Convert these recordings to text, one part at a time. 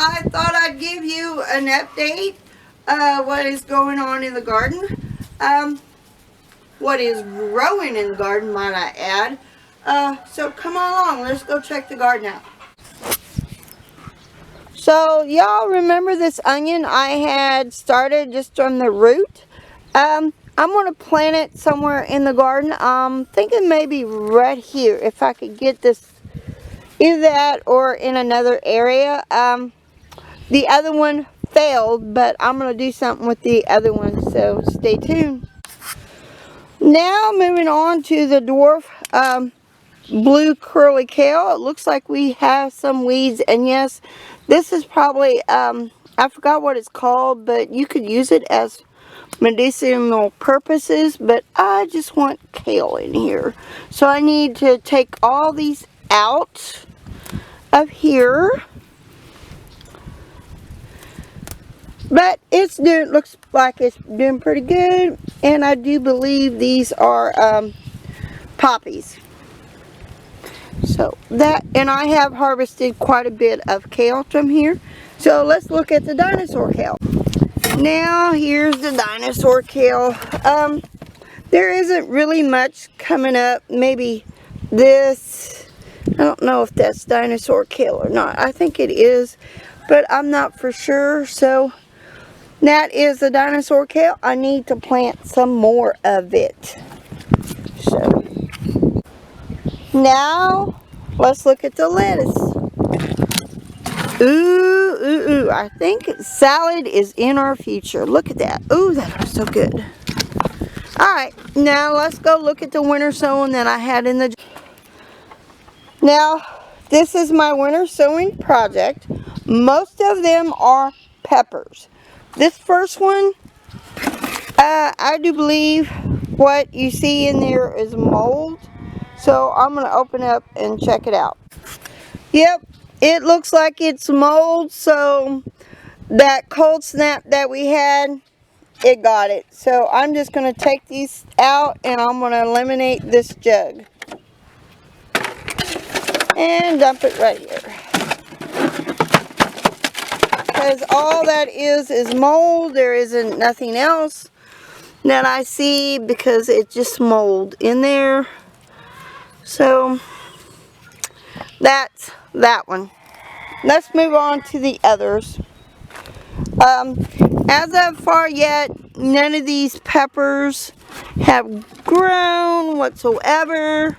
I thought I'd give you an update what is going on in the garden. What is growing in the garden, might I add. So come on along, let's go check the garden out. So y'all remember this onion I had started just from the root? I'm going to plant it somewhere in the garden. I'm thinking maybe right here, if I could get this, either that or in another area. The other one failed, but I'm going to do something with the other one, so stay tuned. Now moving on to the dwarf blue curly kale. It looks like we have some weeds, and yes, this is probably, I forgot what it's called, but you could use it as medicinal purposes, but I just want kale in here. So I need to take all these out of here. But it's doing, looks like it's doing pretty good, and I do believe these are poppies. So that, and I have harvested quite a bit of kale from here. So let's look at the dinosaur kale. Now here's the dinosaur kale. There isn't really much coming up. Maybe this, I don't know if that's dinosaur kale or not. I think it is, but I'm not for sure. So that is the dinosaur kale. I need to plant some more of it. So now let's look at the lettuce. Ooh, I think salad is in our future. Look at that. Ooh, that looks so good. Alright, now let's go look at the winter sowing that I had in the... Now, this is my winter sowing project. Most of them are peppers. This first one, I do believe what you see in there is mold. So I'm going to open up and check it out. Yep, it looks like it's mold. So that cold snap that we had, it got it. So I'm just going to take these out and I'm going to eliminate this jug. And dump it right here. Because all that is mold. There isn't nothing else that I see, because it's just mold in there. So that's that one. Let's move on to the others. As of far yet, none of these peppers have grown whatsoever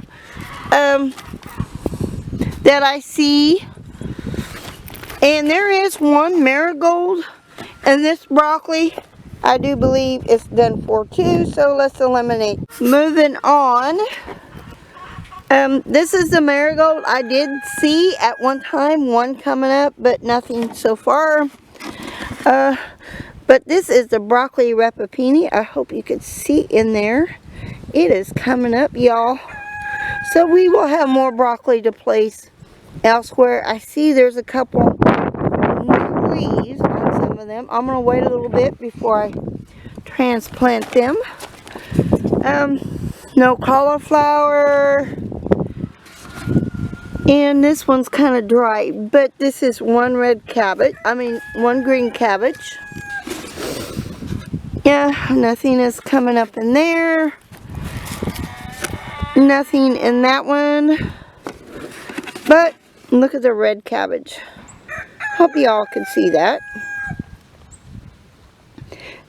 that I see. And there is one marigold, and this broccoli I do believe it's done for too, so let's eliminate. Moving on, this is the marigold. I did see at one time one coming up, but nothing so far. But this is the broccoli rapopini. I hope you can see in there. It is coming up, y'all. So we will have more broccoli to place elsewhere. I see there's a couple new leaves on some of them. I'm going to wait a little bit before I transplant them. No cauliflower. And this one's kind of dry, but this is one red cabbage. One green cabbage. Yeah, nothing is coming up in there. Nothing in that one. But look at the red cabbage. Hope y'all can see that.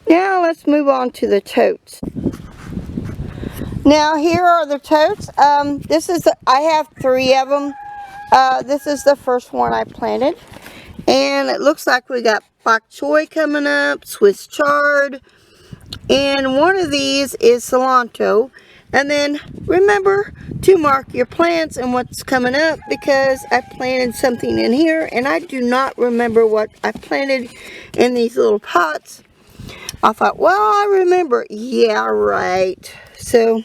Now let's move on to the totes. Now here are the totes. I have 3 of them. This is the first one I planted. And it looks like we got bok choy coming up, Swiss chard. And one of these is cilantro. And then remember to mark your plants and what's coming up, because I planted something in here and I do not remember what I planted in these little pots. I thought, well, I remember. Yeah, right. So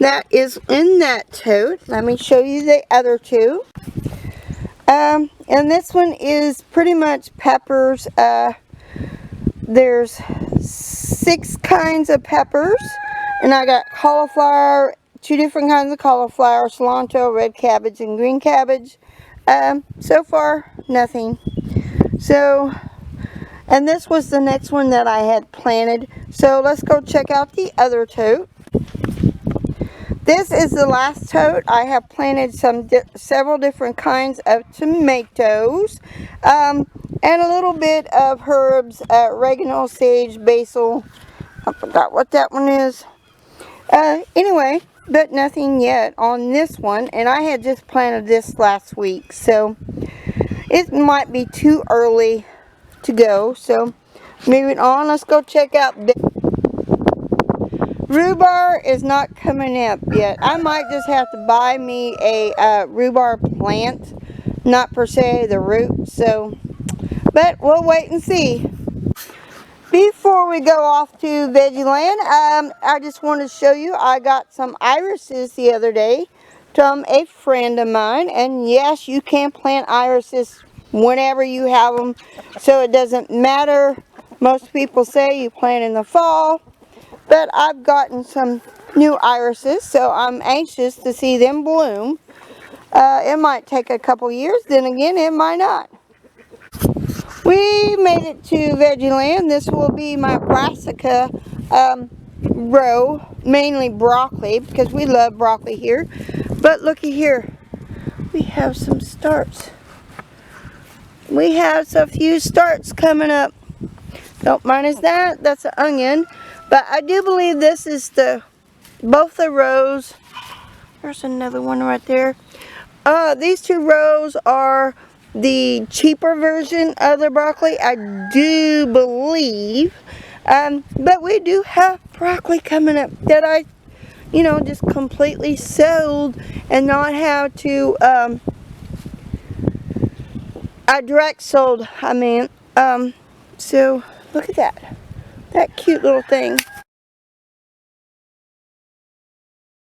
that is in that tote. Let me show you the other 2. And this one is pretty much peppers. There's 6 kinds of peppers. And I got cauliflower, 2 different kinds of cauliflower, cilantro, red cabbage, and green cabbage. So far, nothing. So, and this was the next one that I had planted. So let's go check out the other tote. This is the last tote. I have planted several different kinds of tomatoes, and a little bit of herbs, oregano, sage, basil. I forgot what that one is. Anyway, but nothing yet on this one, and I had just planted this last week, so it might be too early to go. So moving on, let's go check out this. Rhubarb is not coming up yet. I might just have to buy me a rhubarb plant, not per se the root. So, but we'll wait and see. Before we go off to Veggie Land, I just want to show you I got some irises the other day from a friend of mine. And yes, you can plant irises whenever you have them, so it doesn't matter. Most people say you plant in the fall. But I've gotten some new irises, so I'm anxious to see them bloom. It might take a couple years, then again, it might not. We made it to Veggie Land. This will be my brassica row, mainly broccoli, because we love broccoli here. But looky here, we have some starts. We have a few starts coming up. Don't mind us that, that's an onion. But I do believe this is both the rows. There's another one right there. These two rows are the cheaper version of the broccoli, I do believe. But we do have broccoli coming up that I, just completely sowed and not have to, I direct sold, I mean. So look at that. That cute little thing.